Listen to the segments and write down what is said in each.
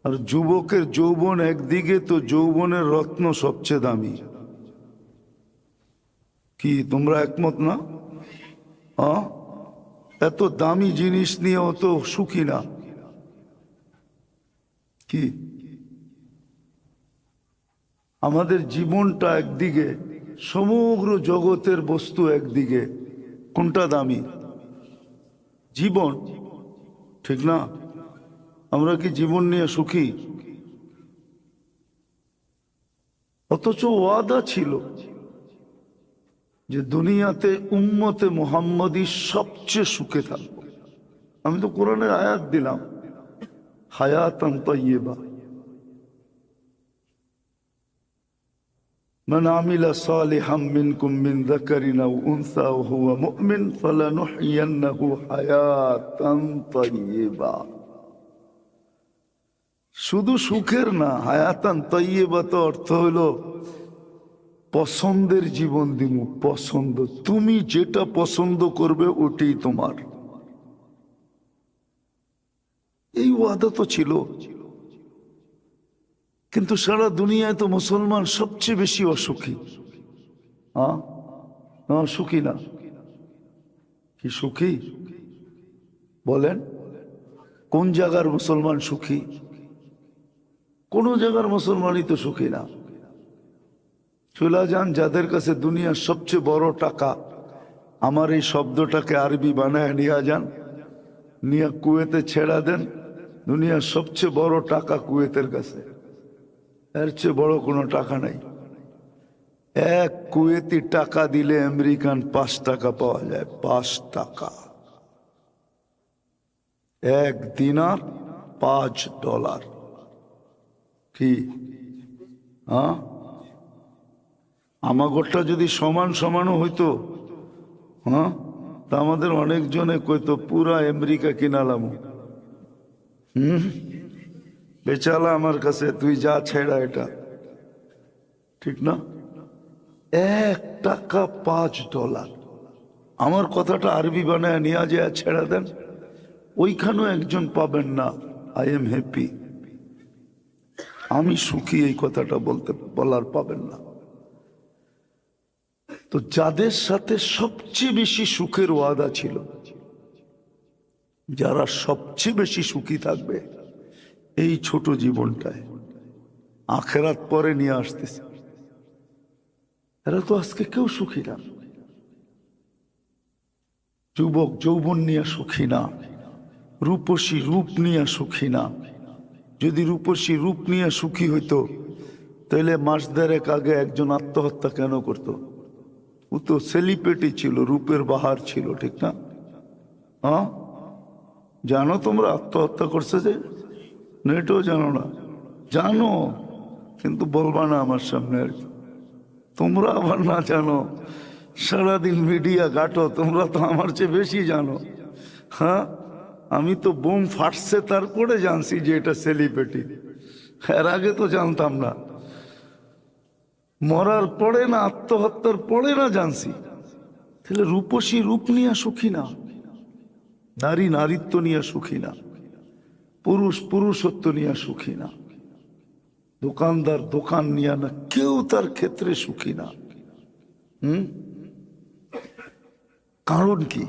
আর যুবকের যৌবন একদিকে, তো যৌবনের রত্ন সবচেয়ে দামি। কি তোমরা একমত না? এত দামি জিনিস নিয়ে অত সুখী না। কি আমাদের জীবনটা একদিকে, সমগ্র জগতের বস্তু একদিকে, কোনটা দামি? জীবন, ঠিক না? আমরা কি জীবন নিয়ে সুখী? অথচ ওয়াদা ছিল যে দুনিয়াতে উম্মতে মুহাম্মদী সবচেয়ে সুখে থাকবো। আমি তো কোরআনের আয়াত দিলাম, হায়াতান তাইয়্যিবা, মান আমিলা সালিহাম মিনকুম মিন যাকারিন আও উনসা ওয়া হুয়া মুমিন ফালানুহইয়ান্নাহু হায়াতান তাইয়্যিবা। শুধু সুখের না, হায়াতান তাইয়্যিবা তো অর্থ হলো পছন্দের জীবন দিমু। পছন্দ, তুমি যেটা পছন্দ করবে ওটাই তোমার। এই ওয়াদা তো ছিল, কিন্তু সারা দুনিয়ায় তো মুসলমান সবচেয়ে বেশি অসুখী। সুখী না? কি সুখী বলেন? কোন জায়গার মুসলমান সুখী? কোন জায়গার মুসলমানই তো সুখী না। চলে যান যাদের কাছে দুনিয়ার সবচেয়ে বড় টাকা, আমার এই শব্দটাকে আরবি বানায় নিয়ে যান, নিয়ে কুয়েতে ছেড়া দেন। দুনিয়ার সবচেয়ে বড় টাকা কুয়েতের কাছে, এর চেয়ে বড় কোনো টাকা নাই। এক কুয়েতি টাকা দিলে আমেরিকান 5 টাকা পাওয়া যায়। 5 টাকা, এক দিনার $5। কি আমাগরটা যদি সমান সমানও হইতো, তা আমাদের অনেকজনে কইতো পুরা আমেরিকা কিনালাম। বেচালা আমার কাছে, তুই যা ছেড়া এটা, ঠিক না? 1 টাকা $5। আমার কথাটা আরবি বানায় নিয়ে যায় ছেড়া দেন, ওইখানেও একজন পাবেন না আই এম হ্যাপি, আমি সুখী, এই কথাটা বলার পাবেন না। তো যাদের সাথে সবচেয়ে বেশি সুখের ওয়াদা ছিল, যারা সবচেয়ে বেশি সুখী থাকবে এই ছোট জীবনটায়, আখেরাত পরে নিয়ে আসতেছে, এরা তো আজকে কেউ সুখী না। যুবক যৌবন নিয়ে সুখী না, রূপসী রূপ নিয়ে সুখী না। যদি রূপসী রূপ নিয়ে সুখী হইতো তাহলে মাস 1.5 আগে একজন আত্মহত্যা কেন করত? ও তো সেলিব্রিটি ছিল, রূপের বাহার ছিল, ঠিক না? জানো তোমরা আত্মহত্যা করছে যে? নেটও জানো না? জানো, কিন্তু বলবা না আমার সামনে আর কি। তোমরা আবার না জানো, সারাদিন মিডিয়া ঘাটো, তোমরা তো আমার চেয়ে বেশি জানো। আমি তো বোম ফাটছে তারপরে জানছি যে এটা সেলিব্রিটি, এর আগে তো জানতাম না। মরার পরে না, আত্মহত্যার পরে না জানছি। তাহলে রূপসী রূপ নিয়ে সুখী না, নারী নারীত্ব নিয়ে সুখী না, পুরুষ পুরুষত্ব নিয়ে সুখী না, দোকানদার দোকান নিয়ে না, কেউ তার ক্ষেত্রে সুখী না। কারণ কি?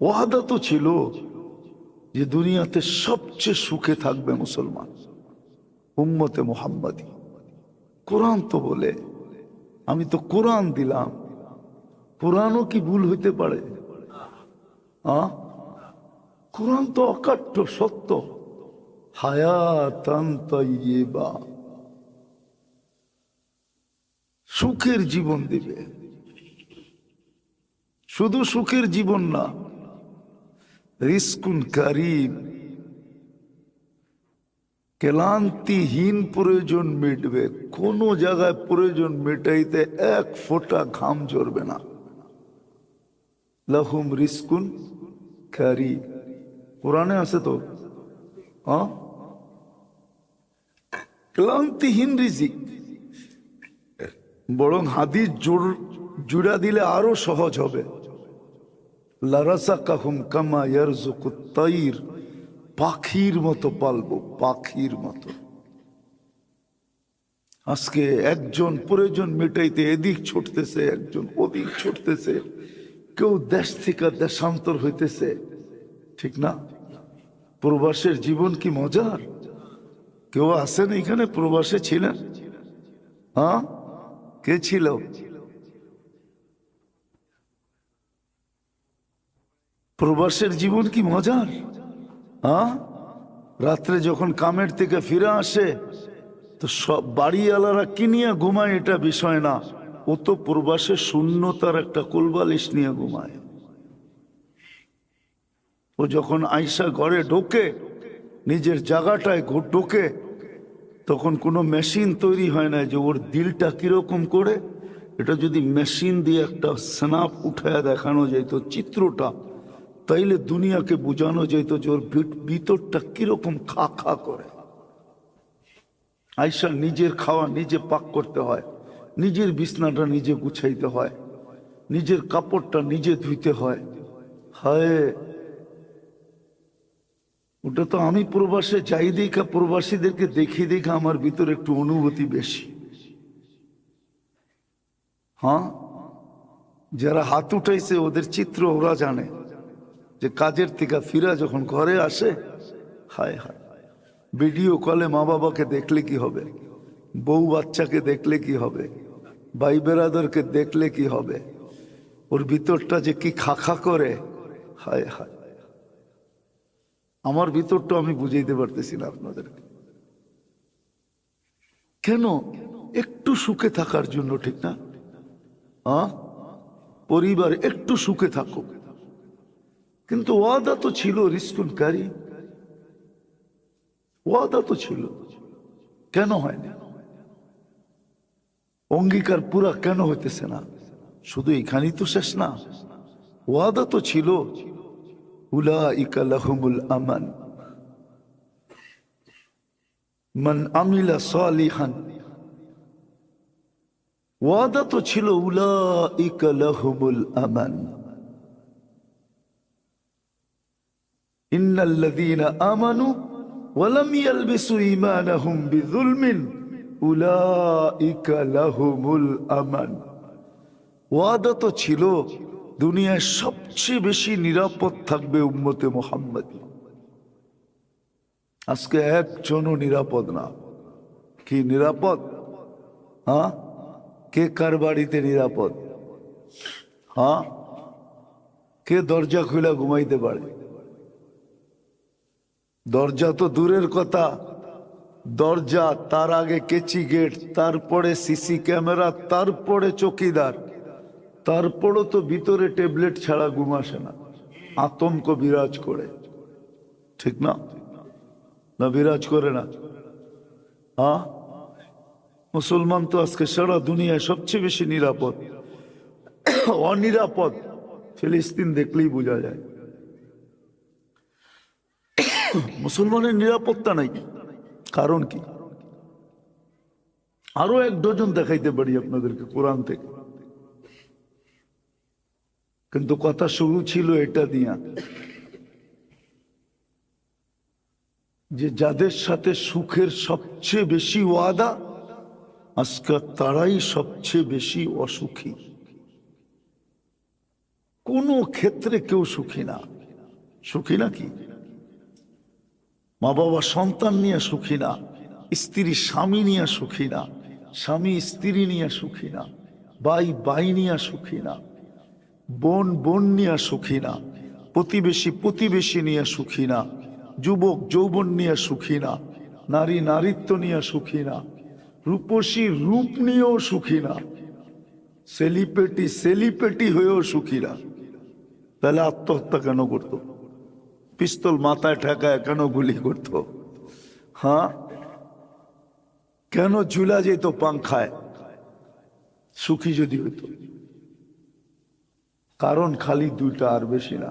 ওয়াদা তো ছিল যে দুনিয়াতে সবচেয়ে সুখে থাকবে মুসলমান, উম্মতে মুহাম্মাদী। কোরআন তো বলে, আমি তো কোরআন দিলাম, কোরআনও কি ভুল হইতে পারে? কোরআন তো অকাট্য সত্য। হায়াতান তাইয়্যিবা, সুখের জীবন দিবে। শুধু সুখের জীবন না, রিজকুন কারীম, ক্লান্তিহীন প্রয়োজন মিটবে। কোন জায়গায় প্রয়োজন মেটাইতে 1 ফোঁটা ঘাম ঝরবে না। লাহুম রিজকুন কারীম, কোরআনে আছে তো। ক্লান্তিহীন রিজিক। বরং হাদিস জুড়া দিলে আরো সহজ হবে। লারাযাকাহুম কামা ইয়ারযুকুত তাইর পাখির মতো পালবো, পাখির মতো। আজকে একজন প্রয়োজন মেটাইতে এদিক ছুটতেছে, একজন ওদিক ছুটতেছে, কেউ দেশ থেকে দেশান্তর হইতেছে, ঠিক না? প্রবাসের জীবন কি মজার? কেউ আসেন এখানে প্রবাসে ছিলেন? হ্যাঁ, কে ছিল? প্রবাসের জীবন কি মজার? হ্যাঁ, রাত্রে যখন কামের থেকে ফিরে আসে তো সব বাড়িওয়ালারা কি নিয়ে ঘুমায় এটা বিষয় না, ও তো প্রবাসে শূন্যতার একটা কোলবালিশ নিয়ে ঘুমায়। ও যখন আইসা ঘরে ঢোকে, নিজের জায়গাটায় ঢোকে, তখন কোনো মেশিন তৈরি হয় না যে ওর দিলটা কিরকম করে। এটা যদি মেশিন দিয়ে একটা স্ন্যাপ উঠায় দেখানো যেত চিত্রটা, তাইলে দুনিয়াকে বোঝানো যেত যে ওর ভিতরটা কিরকম খা খা করে। আয়সা নিজের খাওয়া নিজে পাক করতে হয়, নিজের বিছনাটা নিজে গুছাইতে হয়, নিজের কাপড়টা নিজে ধুইতে হয়। হায়, ওটা তো আমি প্রবাসে যাই দেখা, প্রবাসীদেরকে দেখে দেখে আমার ভিতরে একটু অনুভূতি বেশি। হ্যাঁ, যারা হাত উঠাইছে ওদের চিত্র ওরা জানে যে কাজের থেকে ফিরা যখন ঘরে আসে, হায় হায়, ভিডিও কলে মা বাবাকে দেখলে কি হবে, বউ বাচ্চাকে দেখলে কি হবে, ভাই বেরাদরকে দেখলে কি হবে, ওর ভিতরটা যে কি খাখা করে, হায় হায়। আমার ভিতরটা আমি বুঝাইতে পারতেছি না আপনাদেরকে। কেন? একটু সুখে থাকার জন্য, ঠিক না? পরিবার একটু সুখে থাকুক, কিন্তু ওয়াদা তো ছিল রিজকুন কারীম, ওয়াদা তো ছিল, কেন হয়নি? অঙ্গীকার পুরা কেন হইতেছে না? শুধু এখানেই তো শেষ না, ওয়াদা তো ছিল, উলাইকা লাহুমুল আমান মান আমিলা সালিহান। ওয়াদা তো ছিল উলাইকা লাহুমুল আমান, ইন্নাল্লাযীনা আমানু ওয়া লাম ইয়ালবিসু ঈমানাহুম বিযুলমিন উলাইকা লাহুমুল আমান। ওয়াদা তো ছিল দুনিয়ায় সবচেয়ে বেশি নিরাপদ থাকবে উম্মতে মুহাম্মদী। আজকে একজনও নিরাপদ না। কি নিরাপদ? হ্যাঁ, কে কার বাড়িতে নিরাপদ? হ্যাঁ, কে দরজা খুলে ঘুমাইতে পারে? দরজা তো দূরের কথা, দরজা, তার আগে কেচি গেট, তারপরে সিসি ক্যামেরা, তারপরে চৌকিদার, তারপরও তো ভিতরে ট্যাবলেট ছাড়া ঘুম আসে না, আতঙ্ক বিরাজ করে, ঠিক না? না বিরাজ করে না? হ্যাঁ, মুসলমান তো আজকে সারা দুনিয়ায় সবচেয়ে বেশি নিরাপদ। অনিরাপদ ফিলিস্তিন দেখলেই বোঝা যায়। মুসলমানের নিরাপত্তা নাই, কারণ কি? আরো এক ডজন দেখাইতে পারি আপনাদেরকে কোরআন থেকে, কিন্তু কথা শুরু ছিল এটা দিয়া যে যাদের সাথে সুখের সবচেয়ে বেশি ওয়াদা, আজকে তারাই সবচেয়ে বেশি অসুখী। কোন ক্ষেত্রে কেউ সুখী না। সুখী নাকি? মা বাবা সন্তান নিয়ে সুখী না, স্ত্রী স্বামী নিয়ে সুখী না, স্বামী স্ত্রী নিয়ে সুখী না, ভাই ভাই নিয়ে সুখী না, বোন বোন নিয়ে সুখী না, প্রতিবেশী প্রতিবেশী নিয়ে সুখী না, যুবক যৌবন নিয়ে সুখী না, নারী নারীত্ব নিয়ে সুখী না, রূপসী রূপ নিয়েও সুখী না, সেলিব্রিটি সেলিব্রিটি হয়েও সুখী না। তাহলে আত্মহত্যা কেন করত? পিস্তল মাথায় ঠেকায় কেন গুলি করত? হ্যাঁ, কেন ঝুলা যেত পাংখায় সুখী যদি হইত? কারণ খালি দুইটা, আর বেশি না,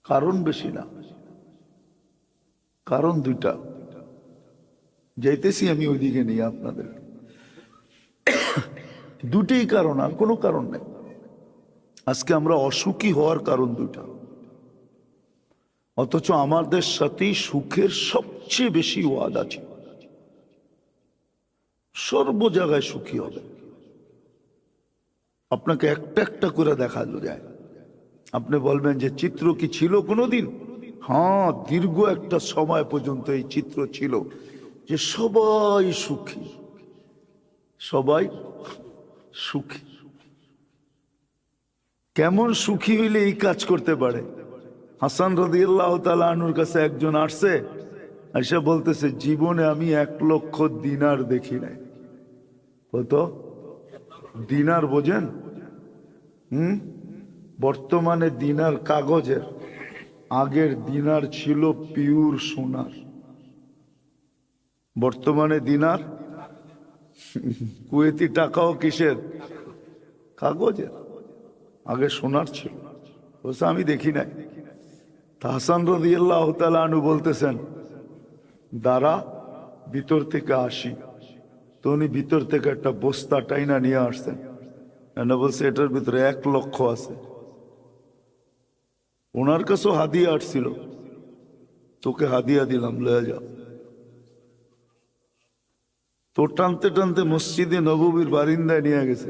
কারণ বেশি না, কারণ দুইটা। যাইতেছি আমি ওইদিকে নিয়ে আপনাদের। দুটেই কারণ, আর কোনো কারণ নেই। আজকে আমরা অসুখী হওয়ার কারণ দুটা। অথচ আমাদের সাথেই সুখের সবচেয়ে বেশি ওয়াদা ছিল। সর্ব জায়গায় সুখী হবে। আপনাকে একটা একটা করে দেখানো যায়। আপনি বলবেন যে চিত্র কি ছিল কোনোদিন? হ্যাঁ, দীর্ঘ একটা সময় পর্যন্ত এই চিত্র ছিল যে সবাই সুখী, সবাই সুখী। কেমন সুখী হইলে এই কাজ করতে পারে? হাসান রাদিয়াল্লাহু তাআলা আনহুর কাছে একজন আসছে, এসে বলতেছে জীবনে আমি 1,00,000 দিনার দেখি নাই। কত দিনার বোঝেন? বর্তমানে দিনার কাগজের, আগের দিনার ছিল পিওর সোনার। বর্তমানে দিনার কুয়েতি টাকাও কিসের? কাগজের। আগে সোনার ছিল। বলছে আমি দেখি নাই। হাসান রাদিয়াল্লাহু তাআলা আনহু বলতেছেন দাঁড়া, ভিতর থেকে আসি। তো উনি ভিতর থেকে একটা বস্তা টাইনা নিয়ে আসছেন। বলছে এটার ভিতরে 1,00,000 আছে। ওনার কাছেও হাদিয়া আসছিল, তোকে হাদিয়া দিলাম, লয়ে যাও। তো টানতে টানতে মসজিদে নববীর বারিন্দায় নিয়ে গেছে,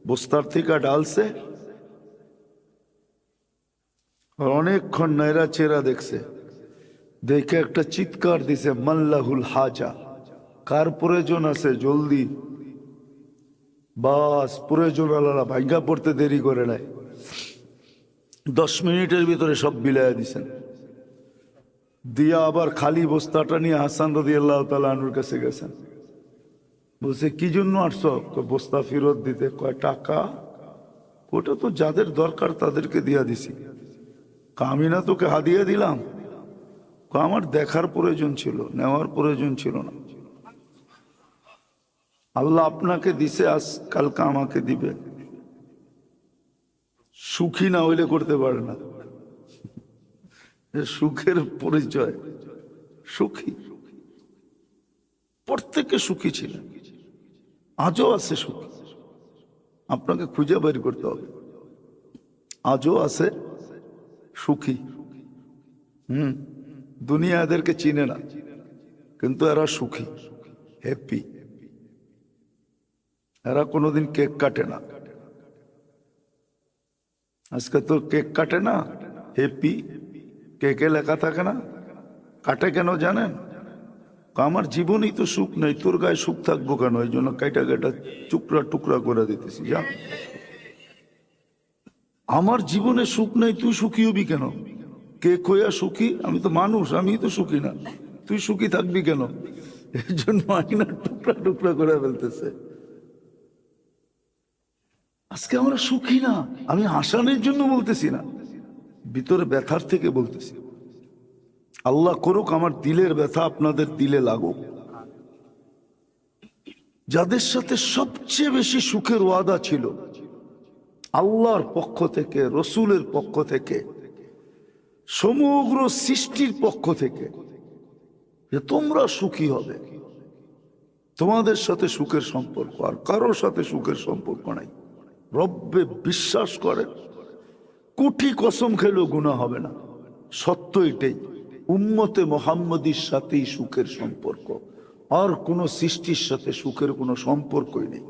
বস্তার থেকে ডালছে। অনেকক্ষণ নাইরা চেরা দেখছে, দেখে একটা চিৎকার দিছে, মাল্লাহুল হাজা, কার প্রয়োজন আছে জলদি। বাস প্রয়োজন আলাদা ভাগ্যা পড়তে দেরি করে নাই, 10 মিনিটের ভিতরে সব বিলাইয়া দিছেন। দিয়া আবার খালি বস্তাটা নিয়ে হাসান রাদিয়াল্লাহু তাআলা আনহুর কাছে গেছেন। বলছে কি জন্য আসছো? বস্তা ফেরত দিতে। কয় টাকা? ওটা তো যাদের দরকার তাদেরকে দিয়া দিছি। আমি না তোকে হাদিয়া দিলাম? আমার দেখার প্রয়োজন ছিল, নেওয়ার প্রয়োজন ছিল না। আল্লাহ আপনাকে দিছে, আজ কালকে আমাকে দিবে। সুখী না হইলে করতে পারে না। সুখের পরিচয় সুখী। প্রত্যেকে সুখী ছিলেন, আজও আছে সুখী। আপনাকে খুঁজে বের করতে হবে। আজও আছে সুখী। দুনিয়া এদেরকে চিনে না, কিন্তু এরা সুখী, হ্যাপি। এরা কোনোদিন কেক কাটে না। আজকে তো কেক কাটে না, হ্যাপি। কেকে লেখা থাকে না, কাটে কেন জানেন? আমার জীবনেই তো সুখ নেই, তোর গায়ে সুখ থাকবো কেন? এই জন্য কাইটা কাইটা টুকরা টুকরা করে দিতেছি। যা, আমার জীবনে সুখ নেই, তুই সুখী হবি কেন? কেক হইয়া সুখী? আমি তো মানুষ, আমি তো সুখী না, তুই সুখী থাকবি কেন? এই জন্য আইনা টুকরা টুকরা করে ফেলতেছে। আজকে আমরা সুখী না। আমি হাসানের জন্য বলতেছি না, ভিতরে ব্যথার থেকে বলতেছি। আল্লাহ করুক আমার দিলের ব্যথা আপনাদের দিলে লাগুক। যাদের সাথে সবচেয়ে বেশি সুখের ওয়াদা ছিল আল্লাহর পক্ষ থেকে, রসুলের পক্ষ থেকে, সমগ্র সৃষ্টির পক্ষ থেকে, যে তোমরা সুখী হবে, তোমাদের সাথে সুখের সম্পর্ক, আর কারোর সাথে সুখের সম্পর্ক নাই। রব্বে বিশ্বাস করেন, কোটি কসম খেলেও গুনাহ হবে না। সত্য এটাই, উম্মতে মুহাম্মদীর সাথেই সুখের সম্পর্ক, আর কোন সৃষ্টির সাথে সুখের কোনো সম্পর্কই নেই।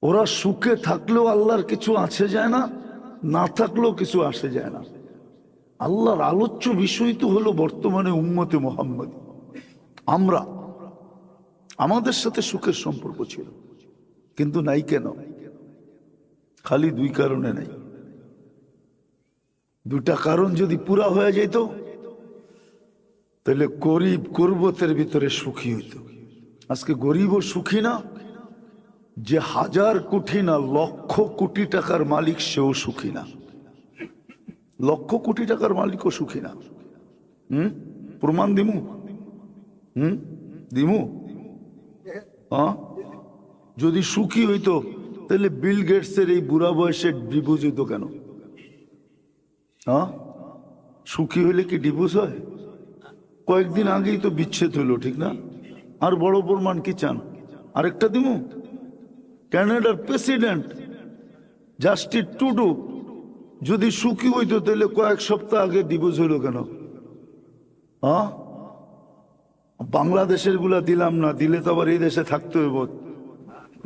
ওরা সুখে থাকলেও আল্লাহর কিছু আসে যায় না, না থাকলেও কিছু আসে যায় না। আল্লাহর আলোচ্য বিষয় তো হলো বর্তমানে উম্মতে মুহাম্মদী। আমরা, আমাদের সাথে সুখের সম্পর্ক ছিল, কিন্তু নাই কেন? খালি 2 কারণে নাই। 2টা কারণ যদি পুরা হয়ে যেত, তাহলে গরিব কুরবতের ভিতরে সুখী হইত। আজকে গরিবও সুখী না, যে 1000 কোটি না লক্ষ কোটি টাকার মালিক সেও সুখী না। লক্ষ কোটি টাকার মালিকও সুখী না। প্রমাণ দিমু? দিমু? যদি সুখী হইতো তাহলে বিল গেটসের এই বুড়া বয়সে ডিভোর্স হইতো কেন? সুখী হইলে কি ডিভোর্স হয়? কয়েকদিন আগেই তো বিচ্ছেদ হইলো, ঠিক না? আর বড় প্রমাণ কি চান? আরেকটা দিমু? ক্যানাডার প্রেসিডেন্ট জাস্টিন ট্রুডো যদি সুখী হইতো তাহলে কয়েক সপ্তাহ আগে ডিভোর্স হইল কেন? হ্যাঁ, বাংলাদেশের গুলা দিলাম না, দিলে তো আবার এই দেশে থাকতে হইব,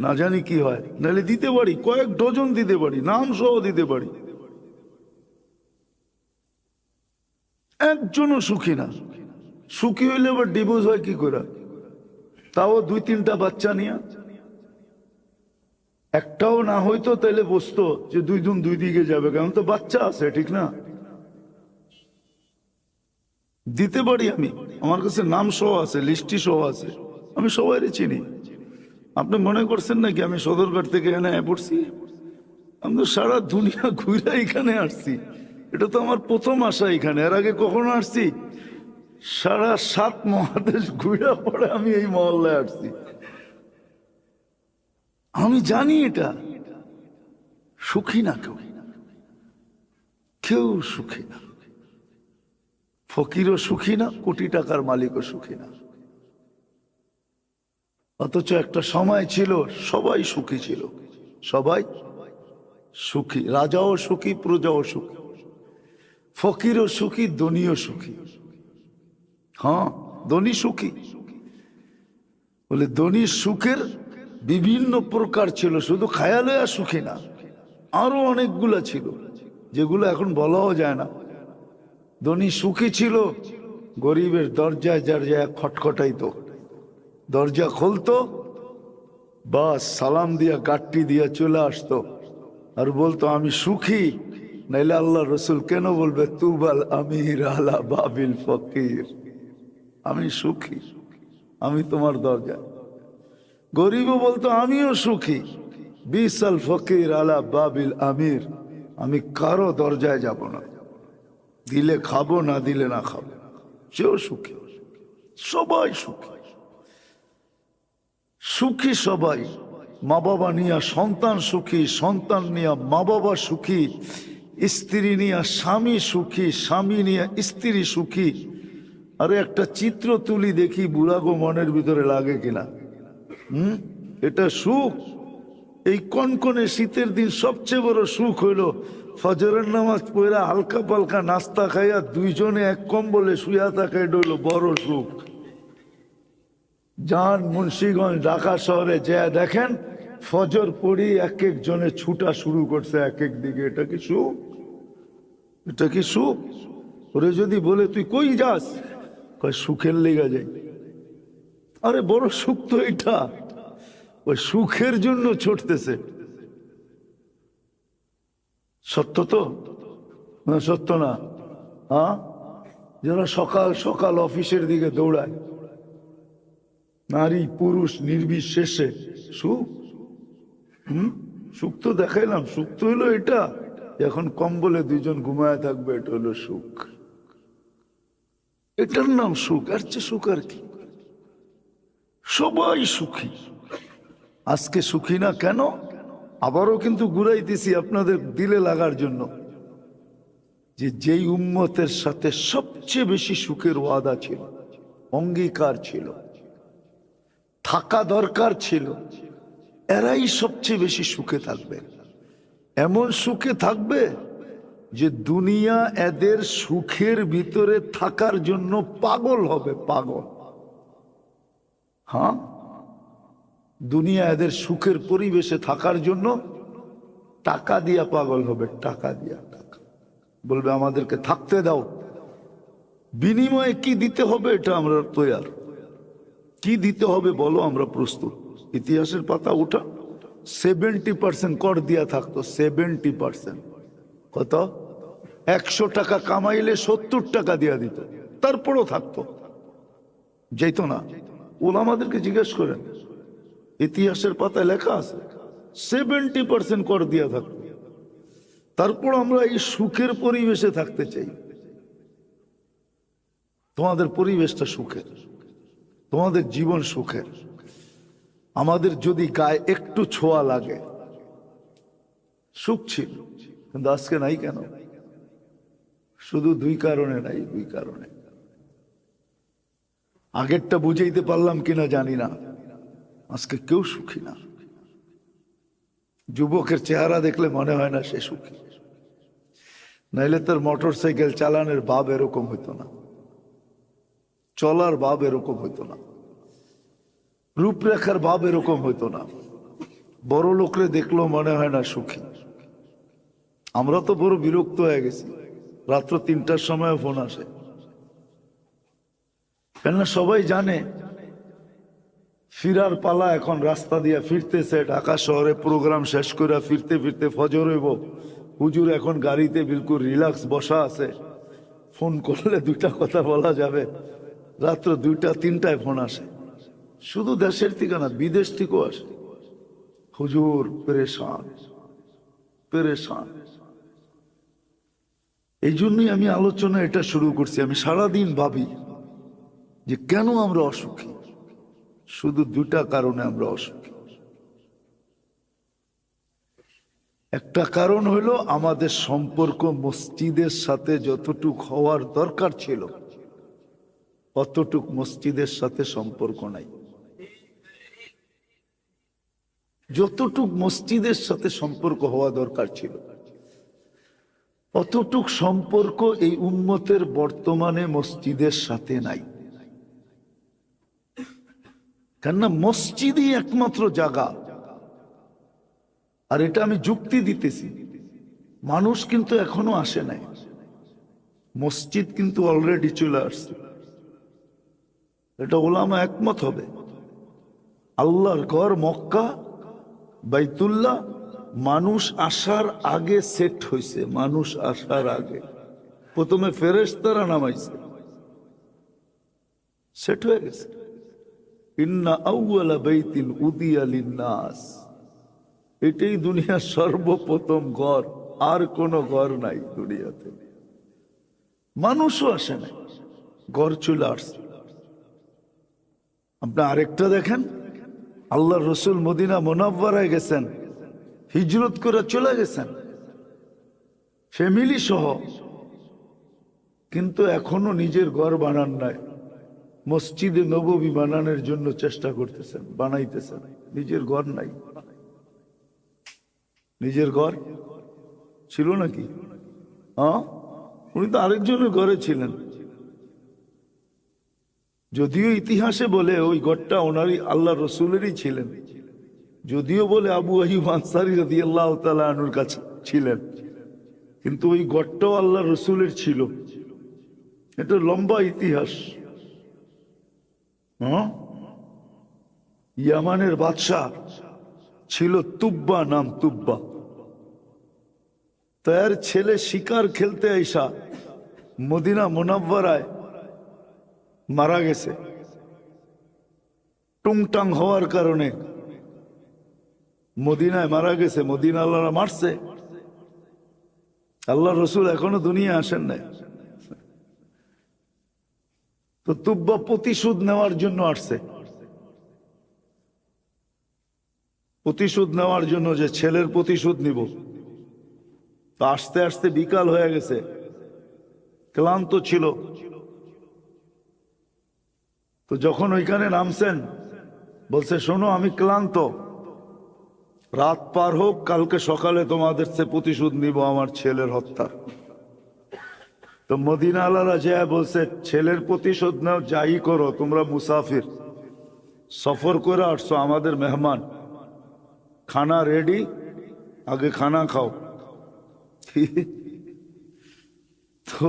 না জানি কি হয়। নাহলে দিতে পারি, কয়েক ডজন দিতে পারি, নাম সহ দিতে পারি। একজনও সুখী না। সুখী হইলে আবার ডিভোর্স হয় কি করে? তাও 2-3টা বাচ্চা নিয়ে। একটাও না হইতো তাহলে বসতো যে 2 জন 2 দিকে যাবে, কারণ তো বাচ্চা আছে, ঠিক না? দিতে পারি আমি, আমার কাছে নাম সহ আছে, লিস্টি সহ আছে, আমি সবাই চিনি। আপনি মনে করছেন নাকি আমি সদরঘাট থেকে এখানে পড়ছি? আমি তো সারা দুনিয়া ঘুরে এখানে আসছি, এটা তো আমার প্রথম আসা এখানে। এর আগে কখনো আসছি? সারা 7 মহাদেশ ঘুরে পড়ে আমি এই মহল্লায় আসছি। আমি জানি এটা। সুখী না কেউ, কেউ সুখী না। ফকিরও সুখী না, কোটি টাকার মালিকও সুখী না। অথচ একটা সময় ছিল সবাই সুখী ছিল, সবাই সুখী, রাজাও সুখী, প্রজাও সুখী, ফকিরও সুখী, ধনীও সুখী। হ্যাঁ, ধনী সুখী বলে ধনীর সুখের বিভিন্ন প্রকার ছিল, শুধু খায়ালে আর সুখী না, আরো অনেকগুলা ছিল যেগুলো এখন বলাও যায় না। ধনী সুখী ছিল, গরিবের দরজায় দরজায় খটখটাইতো, দরজা খুলতো, বাস সালাম দিয়া গাট্টি দিয়া চলে আসতো আর বলতো আমি সুখী। নাইলে আল্লাহ রসুল কেন বলবে তুবাল আমির আলা বাবিল ফকির, আমি সুখী, আমি তোমার দরজায়। গরিবও বলতো আমিও সুখী, বিসাল ফকির আলা বাবিল আমির, আমি কারো দরজায় যাব না, দিলে খাবো, না দিলে না খাবো, সেও সুখী। সবাই সুখী, সুখী সবাই। মা বাবা নিয়ে সন্তান সুখী, সন্তান নিয়ে মা বাবা সুখী, স্ত্রী নিয়ে স্বামী সুখী, স্বামী নিয়ে স্ত্রী সুখী। আরে একটা চিত্র তুলি দেখি, বুড়াগো মনের ভিতরে লাগে কিনা। এটা সুখ। এই কনকনে শীতের দিন সবচেয়ে বড় সুখ হইল ফজরের নামাজ পড়া হালকা পালকা নাস্তা খাইয়া 2 জনে এক কম্বলে শুয়া থাকা, এটা হইল বড় সুখ। যান মুন্সিগঞ্জ, ঢাকা শহরে যা দেখেন, ফজর পড়ি এক এক জনে ছুটা শুরু করছে এক এক দিকে। এটা কি সুখ? এটা কি সুখ? ওরে যদি বলে তুই কই যাস, কয় সুখের লেগা যাই। আরে বড় সুখ তো এটা, ওই সুখের জন্য ছুটতেছে। সত্য তো না? সত্য না? হ্যাঁ, যারা সকাল সকাল অফিসের দিকে দৌড়ায়, নারী পুরুষ নির্বিশেষে, সুখ। সুখ তো দেখাইলাম, সুখ তো হইলো এটা, এখন কম্বলে 2 জন ঘুমায় থাকবে, এটা হলো সুখ। এটার নাম সুখ। আর চেয়ে সুখ আর কি? সবাই সুখী। আজকে সুখী না কেন? আবারও কিন্তু ঘুরাইতেছি আপনাদের দিলে লাগার জন্য, যে যেই উম্মতের সাথে সবচেয়ে বেশি সুখের ওয়াদা ছিল, অঙ্গীকার ছিল, থাকা দরকার ছিল, এরাই সবচেয়ে বেশি সুখে থাকবে। এমন সুখে থাকবে যে দুনিয়া এদের সুখের ভিতরে থাকার জন্য পাগল হবে, পাগল। হ্যাঁ, দুনিয়া এদের সুখের পরিবেশে থাকার জন্য টাকা দিয়া পাগল হবে, টাকা দিয়া। টাকা বলবে আমাদেরকে থাকতে দাও, বিনিময়ে কি দিতে হবে এটা আমরা তৈয়ার। কি দিতে হবে বলো, আমরা প্রস্তুত। ইতিহাসের পাতা উঠা, 70% কর দিয়া থাকতো, 70%। কত? 100 টাকা কামাইলে 70 টাকা দিয়া দিত, তারপরও থাকতো, যেত না। ওলামাদেরকে জিজ্ঞেস করেন, ইতিহাসের পাতায় লেখা আছে 70% কর দিয়া থাকতো, তারপর আমরা এই সুখের পরিবেশে থাকতে চাই। তোমাদের পরিবেশটা সুখের, তোমাদের জীবন সুখের। আমাদের যদি গায়ে একটু ছোঁয়া লাগে, সুখ ছিল, কিন্তু আজকে নাই কেন? শুধু 2 কারণে নাই, 2 কারণে। আগেরটা বুঝাইতে পারলাম কিনা জানি না। আজকে কেউ সুখী না। যুবকের চেহারা দেখলে মনে হয় না সে সুখী। নাইলে তার মোটর সাইকেল চালানোর ভাব এরকম হইতো না, চলার ভাব এরকম হইতো না, রূপরেখার ভাব এরকম হইতো না। বড় লোকরে দেখলেও মনে হয় না সুখী। আমরা তো বড় বিরক্ত হয়ে গেছি, রাত্র 3টার সময় ফোন আসে। কেননা সবাই জানে ফিরার পালা, এখন রাস্তা দিয়ে ফিরতেছে, ঢাকা শহরে প্রোগ্রাম শেষ করে ফিরতে ফিরতে ফজর হইব। হুজুর এখন গাড়িতে বিলকুল রিল্যাক্স বসা আছে, ফোন করলে 2টা কথা বলা যাবে। রাত্র 2টা 3টায় ফোন আসে, শুধু দেশের থেকে না, বিদেশ থেকেও আসে। হুজুর পেরেশান পেরেশান। এই জন্যই আমি আলোচনা এটা শুরু করছি। আমি সারাদিন ভাবি যে কেন আমরা অসুখী। শুধু 2টা কারণে আমরা অসুখী। একটা কারণ হলো আমাদের সম্পর্ক মসজিদের সাথে যতটুক হওয়ার দরকার ছিল অতটুক মসজিদের সাথে সম্পর্ক নাই। যতটুক মসজিদের সাথে সম্পর্ক হওয়া দরকার ছিল অতটুক সম্পর্ক এই উম্মতের বর্তমানে মসজিদের সাথে নাই। কেননা মসজিদই একমাত্র জায়গা। আর এটা আমি যুক্তি দিতেছি, মানুষ কিন্তু এখনো আসে নাই, মসজিদ কিন্তু অলরেডি চলে আসছে। এটা ওলামা একমত হবে। আল্লাহর ঘর মক্কা বাইতুল্লাহ মানুষ আসার আগে সেট হয়েছে। মানুষ আসার আগে প্রথমে ফেরেশতারা নামাইছে, সেট হয়ে গেছে। ইন্না আউয়ালা বাইতিন উদিয়া লিন্নাস, এটাই দুনিয়ার সর্বপ্রথম ঘর, আর কোন ঘর নাই দুনিয়াতে। মানুষও আসে নাই, ঘর চলে আসছে। আপনি আরেকটা দেখেন, আল্লাহ রসুল মদিনা মুনাওয়ারায় গেছেন, হিজরত করে চলে গেছেন ফ্যামিলি সহ, কিন্তু এখনো নিজের ঘর বানান নাই। মসজিদে নববী বানানোর জন্য চেষ্টা করতেছেন, বানাইতেছেন, নিজের ঘর নাই। নিজের ঘর ছিল নাকি? হ্যাঁ, উনি তো আরেকজনের ঘরে ছিলেন। যদিও ইতিহাসে বলে ওই ঘরটা ওনারই, আল্লাহ রসুলেরই ছিলেন। যদিও বলে আবু আইয়ুব আনসারী রাদিয়াল্লাহু তাআলা আনহুর কাছে ছিলেন, কিন্তু ওই ঘরটাও আল্লাহ রসুলের ছিল। এটা লম্বা ইতিহাস। ইয়ামানের বাদশাহ ছিল তুব্বা, নাম তুব্বা। তার ছেলে শিকার খেলতে আইসা মদিনা মুনাওয়ারায় মারা গেছে। টুংটাং হওয়ার কারণে মদিনায় মারা গেছে। মদিনা আল্লাহরা মারছে। আল্লাহ রসুল এখনো দুনিয়া আসেন নাই। তো তুব্বা প্রতিশোধ নেওয়ার জন্য আসছে, প্রতিশোধ নেওয়ার জন্য, যে ছেলের প্রতিশোধ নিব। তো আস্তে আস্তে বিকাল হয়ে গেছে, ক্লান্ত ছিল। তো যখন ওইখানে নামছেন, বলছে শোনো আমি ক্লান্ত, রাত পার হোক, কালকে সকালে তোমাদের সে প্রতিশোধ নিব আমার ছেলের হত্যার। তো মদিনা আলারা যায় বলছে ছেলের প্রতিশোধ নাও, যাই করো, তোমরা মুসাফির, সফর করে আসছো, আমাদের মেহমান, খানা রেডি, আগে খানা খাও। তো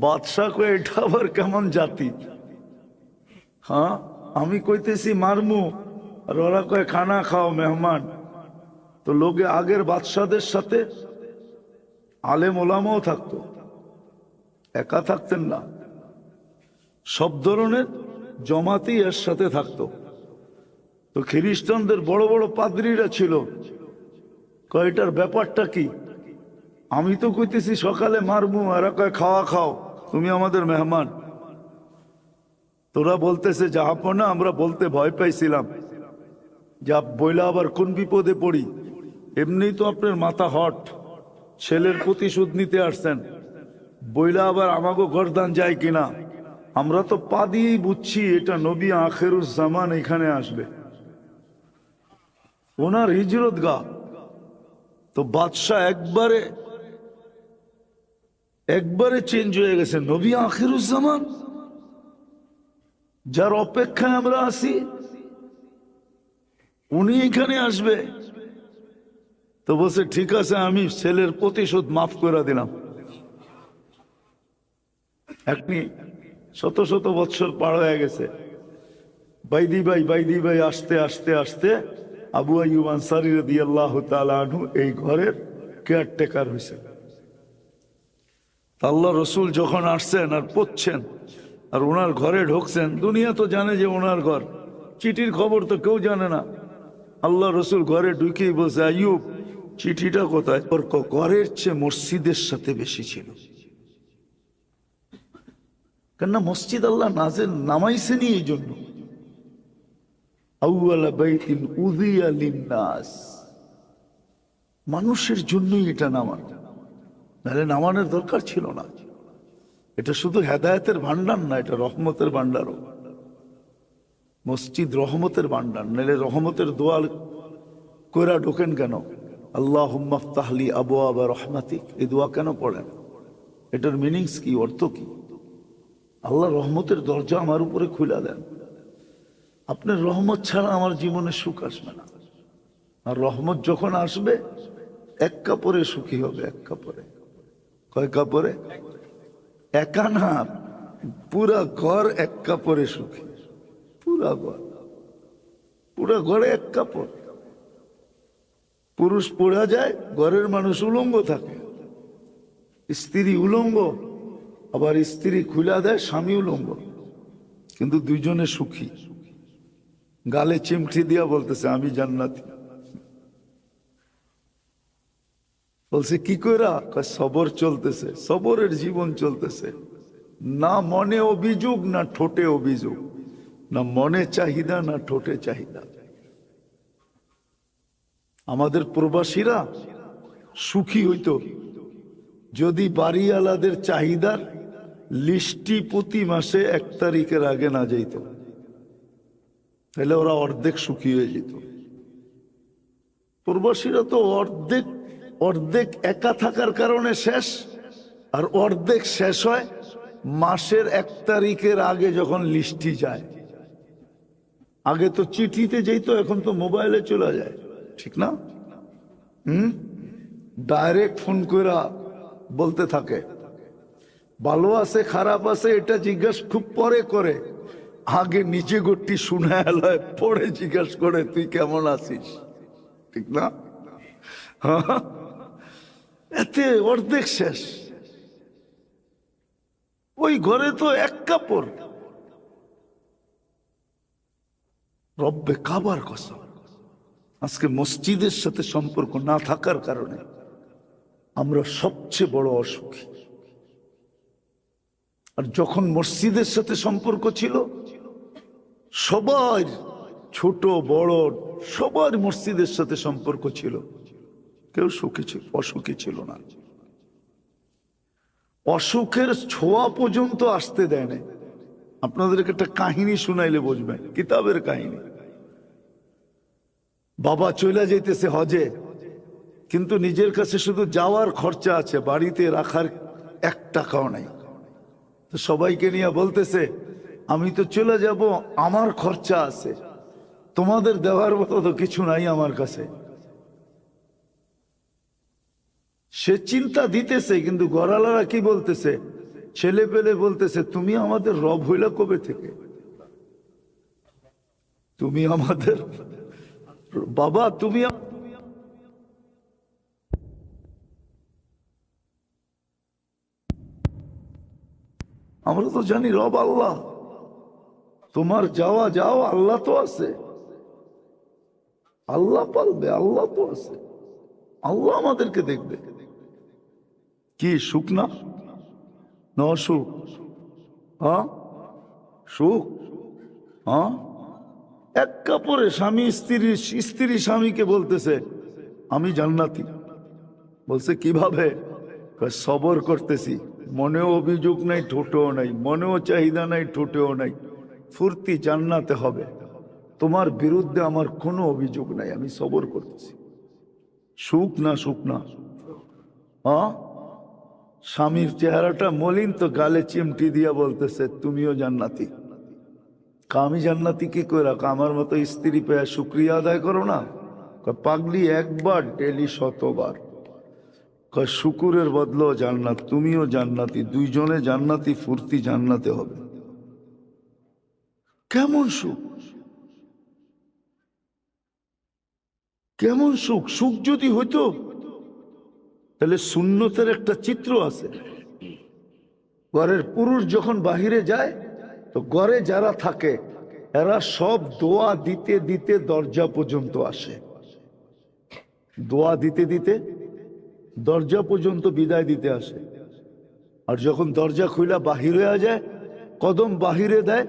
বাদশাহ কয়ে এটা আবার কেমন জাতি? হ্যাঁ, আমি কইতেছি মারমু, আর ওরা কয়ে খানা খাও, মেহমান। তো লোকে আগের বাদশাদের সাথে আলেম ওলামাও থাকতো, একা থাকতেন না, সব ধরনের জমাতি এর সাথে থাকতো। তো খ্রিস্টানদের বড় বড় পাদ্রীরা ছিল। কয়টার ব্যাপারটা কি? আমি তো কইতেছি সকালে মারমু, এরা কয় খাওয়া খাও, তুমি আমাদের মেহমান। তোরা বলতেছে জাহাপনা, আমরা বলতে ভয় পাইছিলাম, যা বইলা আবার কোন বিপদে পড়ি। এমনি তো আপনার মাথা হট, ছেলের প্রতিশোধ নিতে আসছেন, বইলা আবার আমাকে গর্দান যায় কিনা। আমরা তো পা দিয়েই বুঝছি এটা নবী আখেরুজ জামান এখানে আসবে, ওনার হিজরত গা। তো বাদশাহ একবারে একবারে চেঞ্জ হয়ে গেছে। নবী আখিরুজ্জামান, যার অপেক্ষায় আমরা আছি, উনি এখানে আসবে। তো বলছে ঠিক আছে, আমি ছেলের প্রতিশোধ মাফ করে দিলাম। আপনি শত শত বৎসর পার হয়ে গেছে, বাইদি ভাই আসতে আসতে আসতে আবু আইয়ুব আনসারী রাদিয়াল্লাহু তাআলা আনহু এই ঘরের কেয়ারটেকার হয়েছে। আল্লাহ রসুল যখন আসছেন আর পড়ছেন আর ওনার ঘরে ঢুকছেন, দুনিয়া তো জানে যে ওনার ঘর, চিঠির খবর তো কেউ জানে না। আল্লাহ রসুল ঘরে ঢুকেই বলছে, আইয়ুব চিঠিটা কোথায়? ওর ঘরের চেয়ে মসজিদের সাথে বেশি ছিল। কেননা মসজিদ আল্লাহ নামাইছেনি এই জন্য। আউয়ালা বাইতিন উযিয়া লিন্নাস, মানুষের জন্যই এটা নামানো, নাহলে নামানোর দরকার ছিল না। এটা শুধু হেদায়েতের ভান্ডার না, এটা রহমতের ভান্ডারও। মসজিদ রহমতের ভান্ডার, নাহলে রহমতের দোয়া কইরা ঢোকেন কেন? আল্লাহুম্মা ফতাহলি আবওয়াবা রহমাতিক, এই দোয়া কেন পড়েন? এটার মিনিংস কি, অর্থ কি? আল্লাহ রহমতের দরজা আমার উপরে খুলে দেন। আপনার রহমত ছাড়া আমার জীবনে সুখ আসবে না। আর রহমত যখন আসবে, এক কাপড়ে সুখী হবে। এক কাপড়ে, কয় কাপড়ে? একা না, পুরা ঘর এক কাপড়ে সুখী। পুরা ঘর, পুরা ঘরে এক কাপড়। পুরুষ পড়া যায়, ঘরের মানুষ উলঙ্গ থাকে। স্ত্রী উলঙ্গ, আবার স্ত্রী খুলা দেয়, স্বামী উলঙ্গ, কিন্তু দুইজনে সুখী। গালে চিমটি দিয়া বলতেছে আমি জান্নাতি। বলছে কি কইরা? সবর চলতেছে, সবরের জীবন চলতেছে। না মনে অভিযোগ, না ঠোঁটে অভিযোগ, না মনে চাহিদা, না ঠোঁটে চাহিদা। আমাদের প্রবাসীরা সুখী হইতো যদি বাড়িওয়ালাদের চাহিদার লিস্টি প্রতি মাসে 1 তারিখের আগে না যাইত, তাহলে ওরা অর্ধেক সুখী হয়ে যেত। প্রবাসীরা তো অর্ধেক একা থাকার কারণে শেষ, আর অর্ধেক শেষ হয় মাসের 1 তারিখের আগে যখন লিস্টি যায়। আগে তো চিঠিতে যেত, এখন তো মোবাইলে চলে যায়, ঠিক না? ডাইরেক্ট ফোন করে বলতে থাকে, ভালো আছে খারাপ আছে এটা জিজ্ঞাসা খুব পরে করে, আগে নিচে গোটি শুনে এলায় পরে জিজ্ঞাসা করে তুই কেমন আছিস, ঠিক না? এতে অর্ধেক শেষ। ওই ঘরে তো এক কাপড়। রব্বে কাবার কসম, আজকে মসজিদের সাথে সম্পর্ক না থাকার কারণে আমরা সবচেয়ে বড় অসুখী। আর যখন মসজিদের সাথে সম্পর্ক ছিল, সবার ছোট বড় সবার মসজিদের সাথে সম্পর্ক ছিল, কেউ সুখী ছিল, অসুখী ছিল না। অসুখের ছোঁয়া পর্যন্ত আসতে দেয় না। আপনাদেরকে একটা কাহিনী শুনাইলে বুঝবেন, কিতাবের কাহিনী। বাবা চলে যাইতেছে হজে, কিন্তু নিজের কাছে শুধু যাওয়ার খরচা আছে, বাড়িতে রাখার 1 টাকাও নাই। তো সবাইকে নিয়ে বলতেছে আমি তো চলে যাব, আমার খরচা আছে, তোমাদের দেওয়ার মতো তো কিছু নাই আমার কাছে। সে চিন্তা দিতেছে, কিন্তু গড়ালারা কি বলতেছে, ছেলে পেলে বলতেছে তুমি আমাদের রব হইলা কবে থেকে? তুমি আমাদের বাবা, তুমি আমরা তো জানি রব আল্লাহ, তোমার যাওয়া যাও, আল্লাহ তো আছে, আল্লাহ পালবে, আল্লাহ তো আছে, আল্লাহ আমাদেরকে দেখবে। কি সুখ না? না সুখ? হ্যাঁ সুখ। হ্যাঁ, এক কাপড়ে স্বামী স্ত্রী স্বামীকে বলতেছে আমি জান্নাতি। বলছে কিভাবে? সবর করতেছি, মনেও অভিযোগ নাই, ঠোঁটেও নাই, মনেও চাহিদা নাই, ঠোঁটেও নাই, ফুর্তি, জান্নাতে হবে। তোমার বিরুদ্ধে আমার কোনো অভিযোগ নাই, আমি সবর করতেছি। সুখ না? সুখ না? হ্যাঁ, স্বামীর চেহারাটা মলিন তো গালে চিমটি দিয়া বলতেছে তুমিও জান্নাতি। আমি জান্নাতি কি করে? আমার মতো স্ত্রী পেয়ে শুক্রিয়া আদায় করো না। পাগলি, একবার ডেলি 100বার। শুকুরের বদলো জান্নাত, তুমিও জান্নাতি, দুইজনে জান্নাতি, ফুর্তি জান্নাতে হবে। কেমন সুখ, কেমন সুখ! সুখ যদি হইতো তাহলে সুন্নতের একটা চিত্র আছে। ঘরের পুরুষ যখন বাহিরে যায় তো ঘরে যারা থাকে এরা সব দোয়া দিতে দিতে দরজা পর্যন্ত আসে। দোয়া দিতে দিতে দরজা পর্যন্ত বিদায় দিতে আসে। আর যখন দরজা খুইলা বাহিরে যায়, কদম বাহিরে দেয়,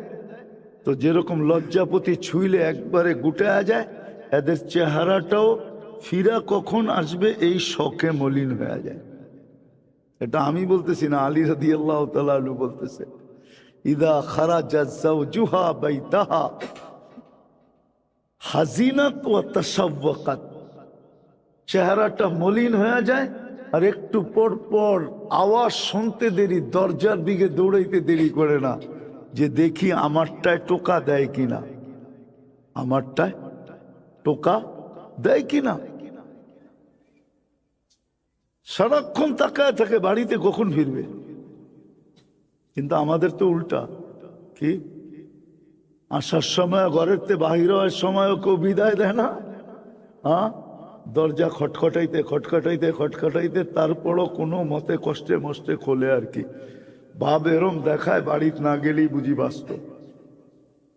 তো যেরকম লজ্জাপতি ছুইলে একবারে গুটায়া যায়, এদের চেহারাটাও ফিরা কখন আসবে এই শখে মলিন হয়ে যায়। এটা আমি বলতেছি না, আলী রাদিয়াল্লাহু তাআলা আনহু বলতেছে, ইদা খারাজা যাওজুহা বাইতাহা হাজিনাত ওয়া তাশাওয়াকাত। চেহারাটা মলিন হয়ে যায় আর একটু পর পর আওয়াজ শুনতে দেরি, দরজার দিকে দৌড়াইতে দেরি করে না যে দেখি আমারটায় টোকা দেয় কিনা, আমারটায় টোকা দেয় কিনা। সারাক্ষণ তাকায় থাকে বাড়িতে কখন ফিরবে। কিন্তু আমাদের তো উল্টা, কি আসার সময় ঘরের তে বাহির হওয়ার সময়ও কেউ বিদায় দেয় না। হ্যাঁ, দরজা খটখটাইতে খটখটাইতে খটখটাইতে তারপরও কোনো মতে কষ্টে মষ্টে খোলে আর কি। ভাব এরম দেখায় বাড়িতে না গেলেই বুঝি বাস্তব,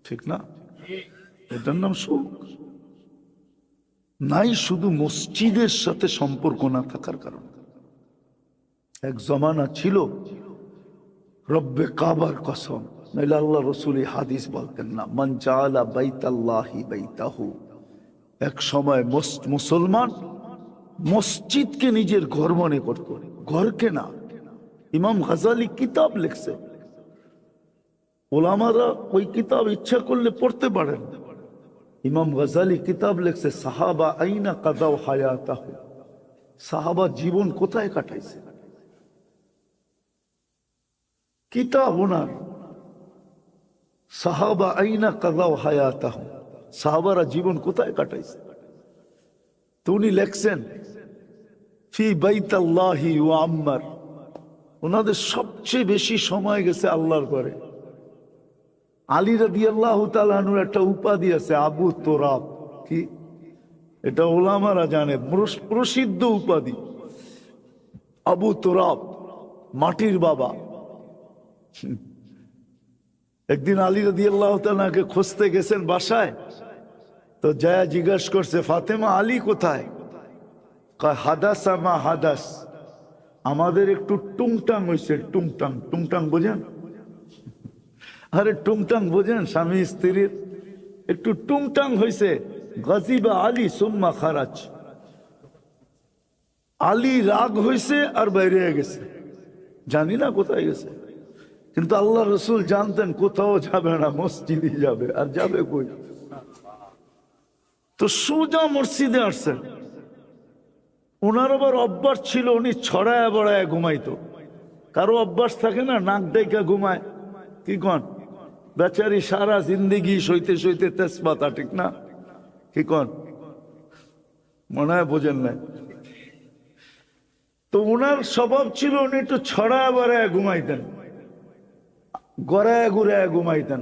ঠিক না? এটার নাম সুখ নাই, শুধু মসজিদের সাথে সম্পর্ক না থাকার কারণে। এক জমানা ছিল, রব্বে কাবার কসম, নইলে আল্লাহ রসুল হাদিস বলতেন না, মান জাআলা বাইতাল্লাহি বাইতাহু। এক সময় মুসলমান মসজিদকে নিজের ঘর মনে করত, ঘরকে না। ইমাম গাজালি কিতাব লিখছে, ওলামারা ওই কিতাব ইচ্ছা করলে পড়তে পারেন। ইমাম গাজালি কিতাব লিখছে, সাহাবা আইনা কাদাও হায়াতাহু। সাহাবা জীবন কোথায় কাটাইছে, কিতাব ওনার, সাহাবা আইনা কাদাও হায়াতাহু। সাহাবারা জীবন কোথায় কাটাইছে। তো উনি লেখছেন, ফি বাইতাল্লাহি ওয়া আম্মার। ওনাদের সবচেয়ে বেশি সময় গেছে আল্লাহর ঘরে। আলী রাদিয়াল্লাহু তাআলা আনহুর একটা উপাধি আছে, আবু তোরাব। কি এটা ওলামারা জানে, প্রসিদ্ধ উপাধি, আবু তোরাব, মাটির বাবা। একদিন আলী রাদিয়াল্লাহু তাআলাকে খুঁজতে গেছেন বাসায়, তো জায়া জিজ্ঞাসা করছে, ফাতেমা আলী কোথায়? কয় হাদাসা মা হাদাস, আমাদের একটু টুংটাং হয়েছে। টুংটাং, টুংটাং বোঝেন? আরে টুংটাং বোঝেন? স্বামী স্ত্রীর একটু টুংটাং হয়েছে। গাজিবা আলী সুম্মা খারাজ, আলী রাগ হয়েছে আর বাইরে গেছে, জানি না কোথায় গেছে। কিন্তু আল্লাহ রসুল জানতেন কোথাও যাবে না, মসজিদে যাবে। আর যাবে কই? তো সোজা মসজিদে আসছেন। ওনার আবার অভ্যাস ছিল, উনি ছড়ায় বড়ায় ঘুমাইতো। কারো অভ্যাস থাকে না নাক ডাইকা ঘুমায়, কি কন? বেচারি সারা জিন্দিগি সইতে সইতে তেজপাতা, ঠিক না? কি কন? মনে হয় বোঝেন না। তো ওনার স্বভাব ছিল উনি একটু ছড়ায় বড়ায় ঘুমাইতেন, গড়ায় ঘুরায় ঘুমাইতেন।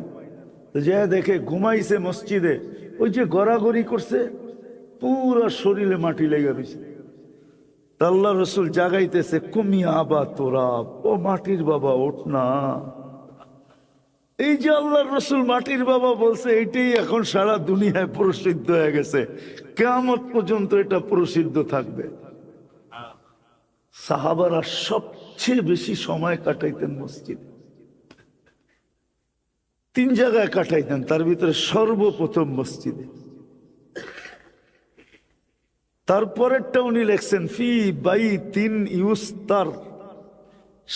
যে দেখে ঘুমাইছে মসজিদে, ওই যে গড়াগড়ি করছে, পুরো শরীরে মাটি লেগে রয়েছে। আল্লাহ রসুল জাগাইতেছে, কুমিয়া আবা তোরা, ও মাটির বাবা ওঠ না। এই যে আল্লাহ রসুল মাটির বাবা বলছে, এটাই এখন সারা দুনিয়ায় প্রসিদ্ধ হয়ে গেছে, কিয়ামত পর্যন্ত এটা প্রসিদ্ধ থাকবে। সাহাবারা সবচেয়ে বেশি সময় কাটাইতেন মসজিদে। 3 জায়গায় কাটাইতেন, তার ভিতরে সর্বপ্রথম মসজিদে। তারপরেরটা উনি লেখছেন, ফি বাইতিন ইউস্তার,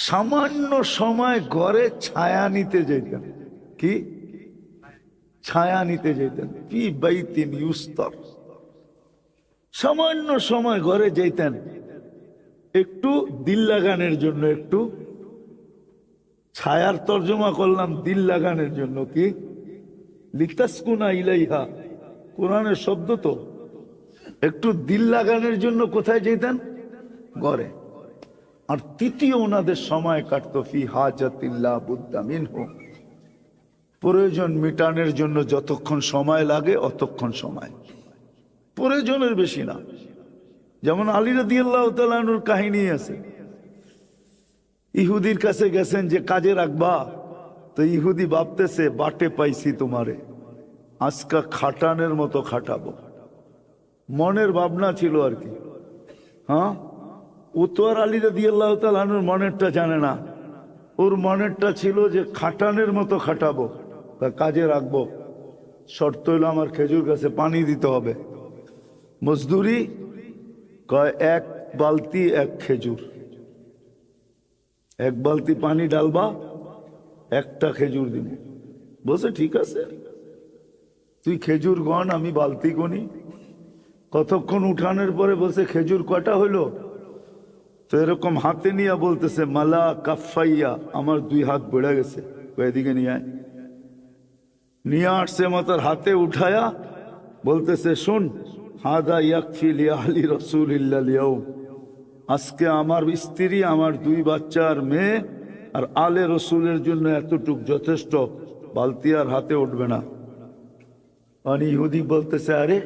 সামান্য সময় ঘরে ছায়া নিতে যেতেন। কি ছায়া নিতে যেতেন? ফি বাইতিন ইউস্তার, সামান্য সময় ঘরে যেতেন। একটু দিল লাগানোর জন্য, একটু ছায়ার তর্জমা করলাম দিল লাগানোর জন্য। কি লিতাসকুনা ইলাইহা, কোরআনের শব্দ তো। একটু দিল লাগানোর জন্য কোথায় যেতেন? ঘরে। আর তৃতীয় ওনাদের সময় কাটতো ফি হাজাতিল্লা বুদ্দা মিনহু, প্রয়োজন মিটানোর জন্য যতক্ষণ সময় লাগে অতক্ষণ সময়, প্রয়োজনের বেশি না। যেমন আলী রাদিয়াল্লাহু তাআলা আনহুর কাহিনী আছে, ইহুদির কাছে গেছেন যে কাজে রাখবা, তো ইহুদি ভাবতেছে বাটে পাইছি তোমারে, আজকা খাটানের মতো খাটাবো। মনের ভাবনা ছিল আর কি। হ্যাঁ, ও তো আর আলী রাদিয়াল্লাহু তাআলা আনহুর মনেরটা জানে না। ওর মনেরটা ছিল যে খাটানের মতো খাটাবো, তা কাজে রাখবো। শর্ত হইল আমার খেজুর গাছে পানি দিতে হবে। মজদুরি কয় এক বালতি এক খেজুর, এক বালতি পানি ডালবা, একটা খেজুর দিব। বলছে ঠিক আছে, তুই খেজুর গণ, আমি বালতি গনি। কতক্ষণ উঠানোর পরে বলছে খেজুর কটা হইলো? তো এরকম হাতে নিয়ে বলতেছে মালা কাফাইয়া, আমার 2 হাত বেড়ে গেছে। এদিকে নিয়ে আসছে, মাতার হাতে উঠায়া বলতেছে শুন, হাদা ইয়াকফি লিআহলি রাসূলিল্লাহ ইয়াউম, আজকে আমার স্ত্রী, আমার 2 বাচ্চা আর মেয়ে আর আলে রসুলের জন্য এতটুক যথেষ্ট, বালতি আর হাতে উঠবে না। আর ইহুদি বলতেছে আরে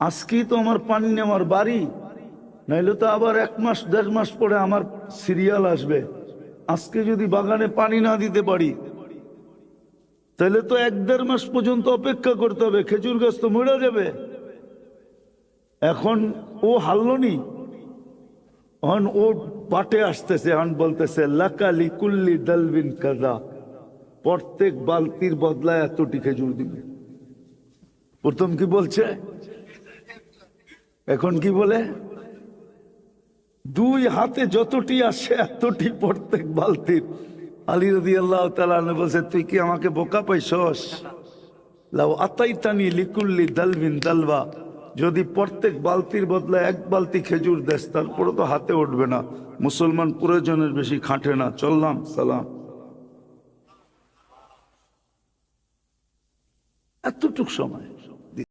আজকেই তো আমার পানি নেওয়ার বাড়ি, নাইলে তো আবার 1 মাস 1.5 মাস পরে আমার সিরিয়াল আসবে। আজকে যদি বাগানে পানি না দিতে পারি তাহলে তো 1-1.5 মাস পর্যন্ত অপেক্ষা করতে হবে, খেজুর গাছ তো মরে যাবে। এখন ও হারলনি, এখন ও পাটে আসতেছে, এখন বলতেছে লাকালি কুল্লি দালবিন কাজা, প্রত্যেক বালতির বদলায় এতটি খেজুর দিবে। প্রথম কি বলছে, এখন কি বলে? 2 হাতে যতটি আসে এতটি প্রত্যেক বালতির। আলী রাদিয়াল্লাহু তাআলা আনহু বলছে তুই কি আমাকে বোকা পাইছস? লাউ আতাইতানি লিকুল্লি দালবিন দালবা, যদি প্রত্যেক বালতির বদলে 1 বালতি খেজুর দেস তারপরে তো হাতে উঠবে না। মুসলমান প্রয়োজনের বেশি খাটে না। চললাম, সালাম। এতটুক সময়